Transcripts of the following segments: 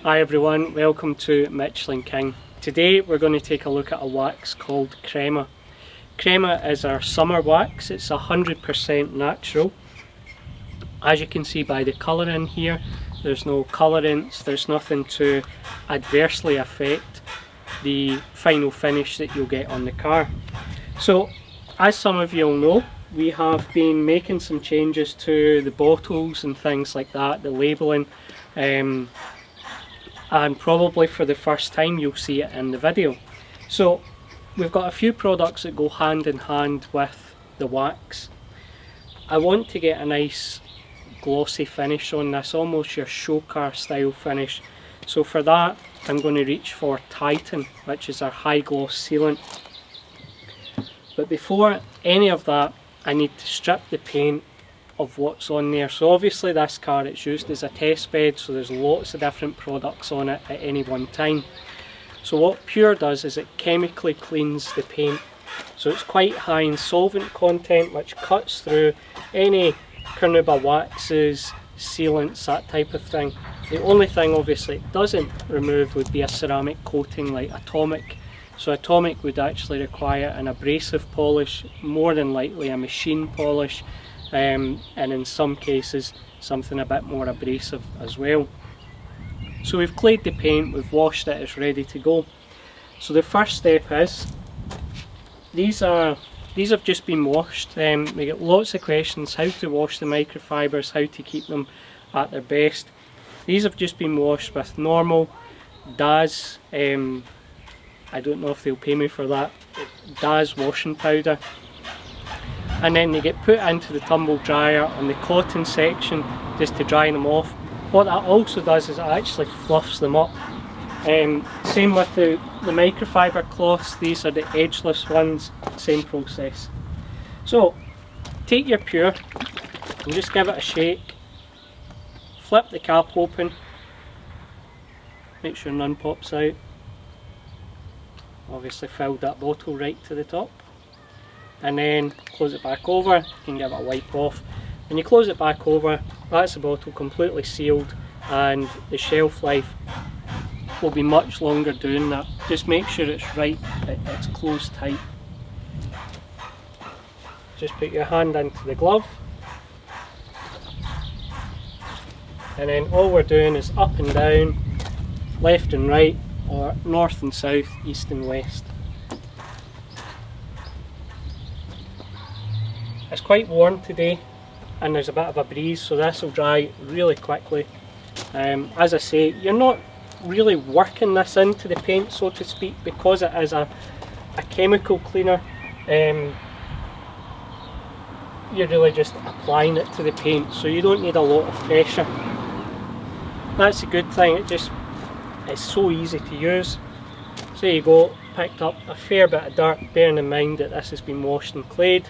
Hi everyone, welcome to Michelin King. Today we're going to take a look at a wax called Crema. Crema is our summer wax. It's 100% natural. As you can see by the colour in here, there's no colourants, there's nothing to adversely affect the final finish that you'll get on the car. So, as some of you will know, we have been making some changes to the bottles and things like that, the labelling, and probably for the first time you'll see it in the video. So we've got a few products that go hand in hand with the wax. I want to get a nice glossy finish on this, almost your Showcar style finish. So for that I'm going to reach for Titan, which is our high gloss sealant. But before any of that, I need to strip the paint of what's on there. So obviously this car, it's used as a test bed, so there's lots of different products on it at any one time. So what Pure does is it chemically cleans the paint. So it's quite high in solvent content, which cuts through any Carnauba waxes, sealants, that type of thing. The only thing obviously it doesn't remove would be a ceramic coating like Atomic. So Atomic would actually require an abrasive polish, more than likely a machine polish, and in some cases something a bit more abrasive as well. So we've clayed the paint, we've washed it, it's ready to go. So the first step is, these have just been washed. We get lots of questions how to wash the microfibers, how to keep them at their best. These have just been washed with normal DAS, I don't know if they'll pay me for that, DAS washing powder. And then they get put into the tumble dryer on the cotton section just to dry them off. What that also does is it actually fluffs them up. Same with the microfiber cloths. These are the edgeless ones, same process. So take your Pure and just give it a shake, flip the cap open, make sure none pops out. Obviously filled that bottle right to the top. And then close it back over, you can give it a wipe off. When you close it back over, that's the bottle completely sealed, and the shelf life will be much longer doing that. Just make sure it's right, it's closed tight. Just put your hand into the glove, and then all we're doing is up and down, left and right, or north and south, east and west. It's quite warm today and there's a bit of a breeze, so this will dry really quickly. As I say, you're not really working this into the paint, so to speak, because it is a chemical cleaner. You're really just applying it to the paint, so you don't need a lot of pressure. That's a good thing, it's so easy to use. So there you go, picked up a fair bit of dirt, bearing in mind that this has been washed and clayed.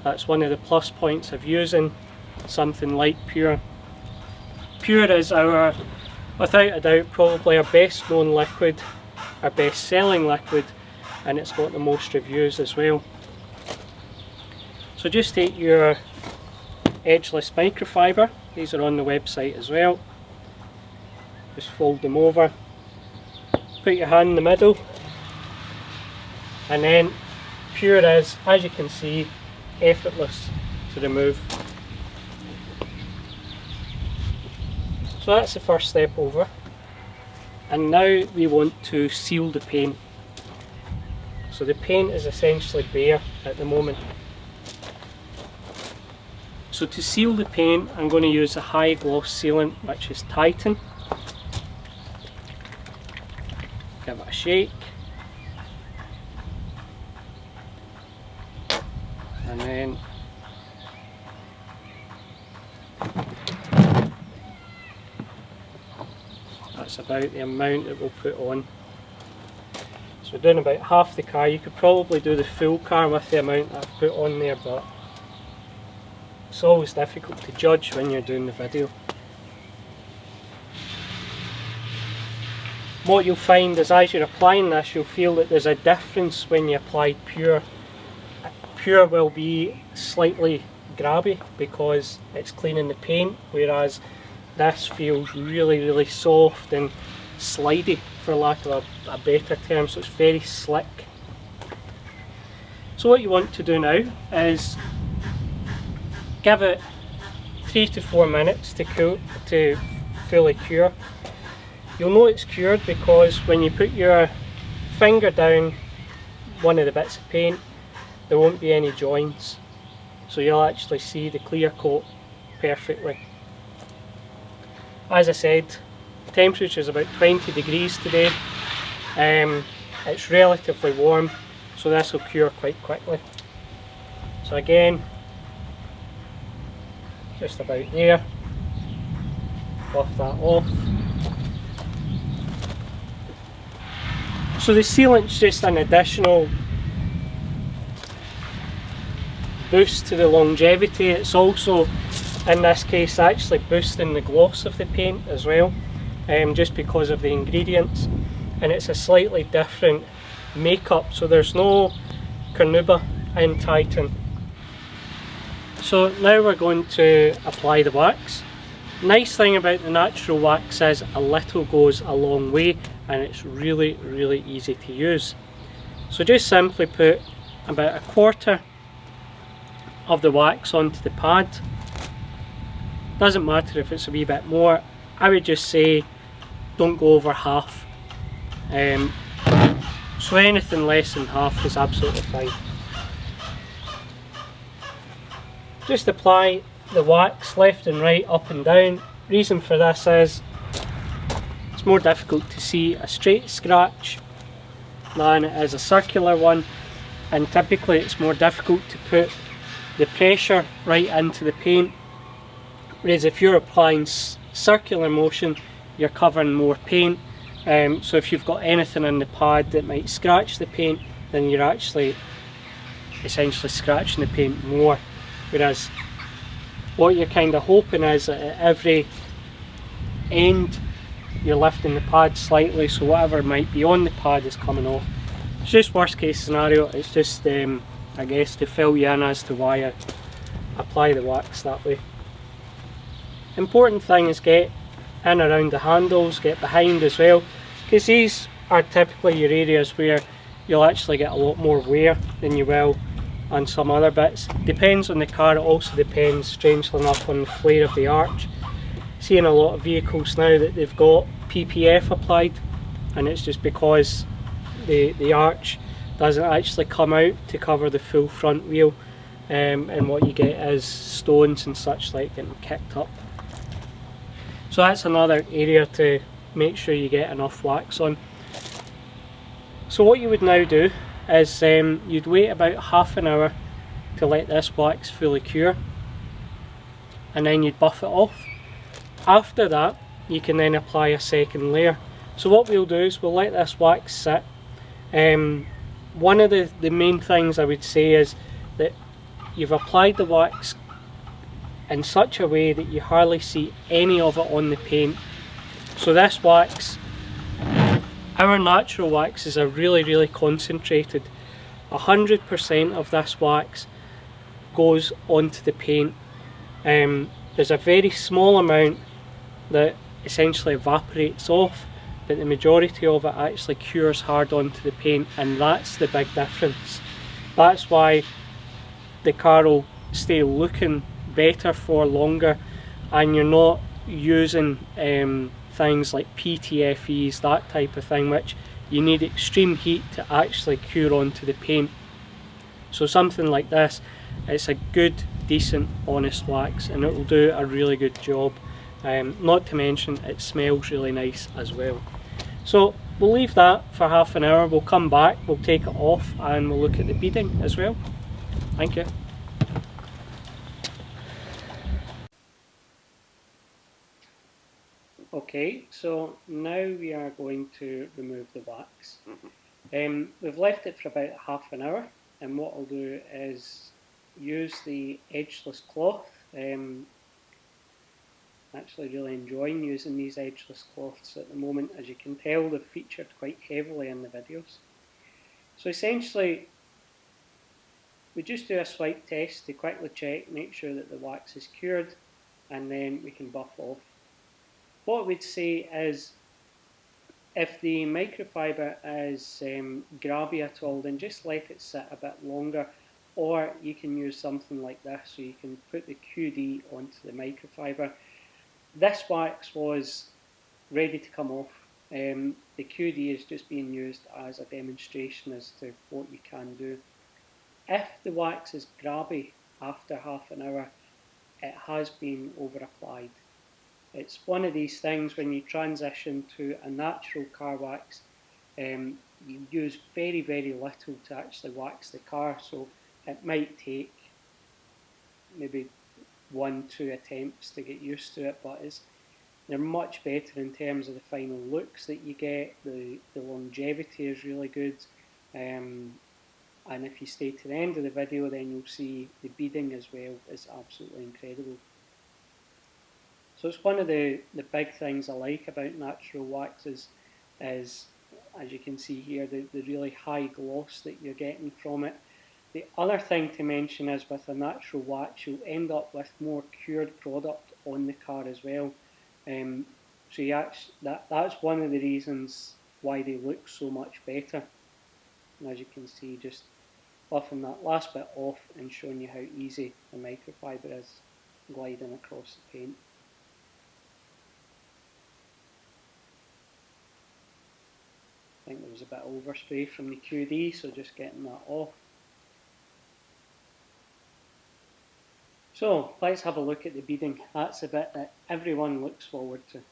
That's one of the plus points of using something like Pure. Pure is our, without a doubt, probably our best known liquid, our best selling liquid, and it's got the most reviews as well. So just take your Edgeless microfiber, these are on the website as well. Just fold them over, put your hand in the middle, and then Pure is, as you can see, effortless to remove. So that's the first step over, and now we want to seal the paint. So the paint is essentially bare at the moment. So to seal the paint, I'm going to use a high gloss sealant, which is Titan. Give it a shake, and then that's about the amount that we'll put on. So we're doing about half the car. You could probably do the full car with the amount that I've put on there, but it's always difficult to judge when you're doing the video. What you'll find is as you're applying this, you'll feel that there's a difference when you apply Pure. Pure will be slightly grabby because it's cleaning the paint, whereas this feels really soft and slidey, for lack of a better term, so it's very slick. So what you want to do now is give it 3 to 4 minutes to cool, to fully cure. You'll know it's cured because when you put your finger down one of the bits of paint, there won't be any joints, so you'll actually see the clear coat perfectly. As I said, temperature is about 20 degrees today. It's relatively warm, so this will cure quite quickly. So again, just about there, buff that off. So the sealant's just an additional boost to the longevity. It's also, in this case, actually boosting the gloss of the paint as well, just because of the ingredients, and it's a slightly different makeup, so there's no Carnauba in Titan. So now we're going to apply the wax. Nice thing about the natural wax is a little goes a long way, and it's really easy to use. So just simply put about 1/4 of the wax onto the pad. Doesn't matter if it's a wee bit more, I would just say don't go over half. So anything less than half is absolutely fine. Just apply the wax left and right, up and down. Reason for this is it's more difficult to see a straight scratch than it is a circular one, and typically it's more difficult to put the pressure right into the paint, whereas if you're applying circular motion, you're covering more paint. So if you've got anything in the pad that might scratch the paint, then you're actually essentially scratching the paint more, whereas what you're kind of hoping is that at every end you're lifting the pad slightly, so whatever might be on the pad is coming off. It's just worst case scenario. It's just I guess to fill you in as to why I apply the wax that way. Important thing is get in around the handles, get behind as well, because these are typically your areas where you'll actually get a lot more wear than you will on some other bits. Depends on the car. It also depends, strangely enough, on the flare of the arch. Seeing a lot of vehicles now that they've got PPF applied, and it's just because the arch doesn't actually come out to cover the full front wheel, and what you get is stones and such like getting kicked up. So that's another area to make sure you get enough wax on. So what you would now do is you'd wait about half an hour to let this wax fully cure, and then you'd buff it off. After that, you can then apply a second layer. So what we'll do is we'll let this wax sit. One of the main things I would say is that you've applied the wax in such a way that you hardly see any of it on the paint. So this wax, our natural waxes are really concentrated. 100% of this wax goes onto the paint. There's a very small amount that essentially evaporates off, but the majority of it actually cures hard onto the paint, and that's the big difference. That's why the car will stay looking better for longer, and you're not using things like PTFEs, that type of thing, which you need extreme heat to actually cure onto the paint. So something like this, it's a good, decent, honest wax, and it will do a really good job. Not to mention it smells really nice as well. So we'll leave that for half an hour. We'll come back, we'll take it off, and we'll look at the beading as well. Thank you. Okay, so now we are going to remove the wax. We've left it for about half an hour, and what I'll do is use the edgeless cloth. Actually really enjoying using these edgeless cloths at the moment. As you can tell, they've featured quite heavily in the videos. So essentially, we just do a swipe test to quickly check, make sure that the wax is cured, and then we can buff off. What we'd say is If the microfiber is grabby at all, then just let it sit a bit longer, or you can use something like this, so you can put the QD onto the microfiber. This wax was ready to come off. The QD is just being used as a demonstration as to what you can do. If the wax is grabby after half an hour, it has been over applied. It's one of these things when you transition to a natural car wax, you use very, very little to actually wax the car, so it might take maybe 1-2 attempts to get used to it, but they're much better in terms of the final looks that you get. The longevity is really good, and if you stay to the end of the video, then you'll see the beading as well is absolutely incredible. So it's one of the big things I like about natural waxes is, as you can see here, the really high gloss that you're getting from it. The other thing to mention is with a natural wax, you'll end up with more cured product on the car as well. So that's one of the reasons why they look so much better. And as you can see, just buffing that last bit off and showing you how easy the microfiber is gliding across the paint. I think there was a bit of overspray from the QD, so just getting that off. So let's have a look at the beading. That's the bit that everyone looks forward to.